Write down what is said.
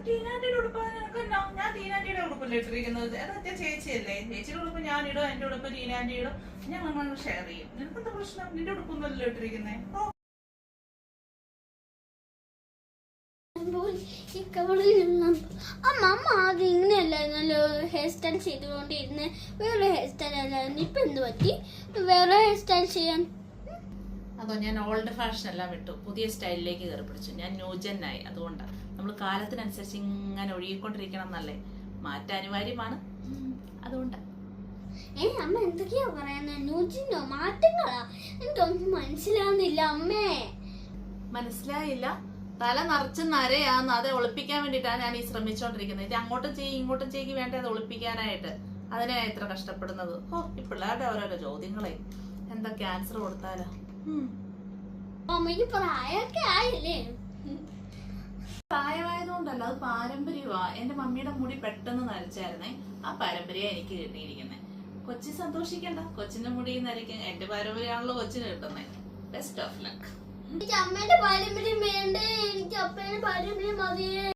ടീനാറ്റിയുടെ ഉടുപ്പ് ഞാൻ ടീനാറ്റിയുടെ ഉടുപ്പല്ലേ ഇട്ടിരിക്കുന്നത്. അതൊക്കെ ചേച്ചിയല്ലേ, ചേച്ചിയുടെ ഉടുപ്പ് ഞാൻ ഇടും, എന്റെ ഉടുപ്പ് ടീനാറ്റി ഇടും, ഞങ്ങൾ ഷെയർ ചെയ്യും. നിനക്കെന്താ പ്രശ്നം? നിന്റെ ഉടുപ്പൊന്നുമല്ലോ ഇട്ടിരിക്കുന്നേ. അമ്മ ആദ്യം ഇങ്ങനെയല്ലായിരുന്നല്ലോ ഹെയർ സ്റ്റൈൽ ചെയ്തുകൊണ്ടിരുന്നേ, വേറെ ഹെയർ സ്റ്റൈൽ അല്ലായിരുന്നു. ഇപ്പൊ എന്ത് പറ്റി വേറെ ഹെയർ സ്റ്റൈൽ ചെയ്യാൻ? അതോ ഞാൻ ഓൾഡ് ഫാഷൻ എല്ലാം വിട്ടു, പുതിയ സ്റ്റൈലിലേക്ക് കയറി പിടിച്ചു. ഞാൻ ന്യൂജനായി. അതുകൊണ്ടാണ് നമ്മൾ കാലത്തിനനുസരിച്ച് ഇങ്ങനെ ഒഴുകിക്കൊണ്ടിരിക്കണം എന്നല്ലേ, മാറ്റം അനിവാര്യമാണ്. അതുകൊണ്ടാണ്. അമ്മ എന്തൊക്കെയാ പറയുന്നത്? ന്യൂജിനോ മാറ്റങ്ങളാ? എനിക്കൊന്നും മനസ്സിലാവുന്നില്ല അമ്മേ. മനസ്സിലായില്ല? തല നിറച്ച് നരയാന്ന്, അത് ഒളിപ്പിക്കാൻ വേണ്ടിയിട്ടാണ് ഞാൻ ഈ ശ്രമിച്ചോണ്ടിരിക്കുന്നത്. ഇത് അങ്ങോട്ടും ചെയ്യും ഇങ്ങോട്ടും ചെയ്യും വേണ്ടേ അത് ഒളിപ്പിക്കാനായിട്ട്. അതിനാ ഇത്ര കഷ്ടപ്പെടുന്നത്. ഈ പിള്ളേരുടെ ഓരോരോ ചോദ്യങ്ങളെ. എന്താ ക്യാൻസർ കൊടുത്താലോ? അമ്മയ്ക്ക് പ്രായമൊക്കെ ആയില്ലേ? പ്രായമായതുകൊണ്ടല്ല, അത് പാരമ്പര്യമാ. എന്റെ മമ്മിയുടെ മുടി പെട്ടെന്ന് നരച്ചായിരുന്നേ, ആ പാരമ്പര്യം എനിക്ക് കിട്ടിയിരിക്കുന്നേ. കൊച്ചി സന്തോഷിക്കണ്ട, കൊച്ചിന്റെ മുടി നരയ്ക്കും. എന്റെ പാരമ്പര്യമാണല്ലോ കൊച്ചിന് കിട്ടുന്നേ. Best of luck. എനിക്ക് അമ്മേന്റെ പാരമ്പര്യം വേണ്ടേ, എനിക്ക് അപ്പേന്റെ പാരമ്പര്യം മതിയേ.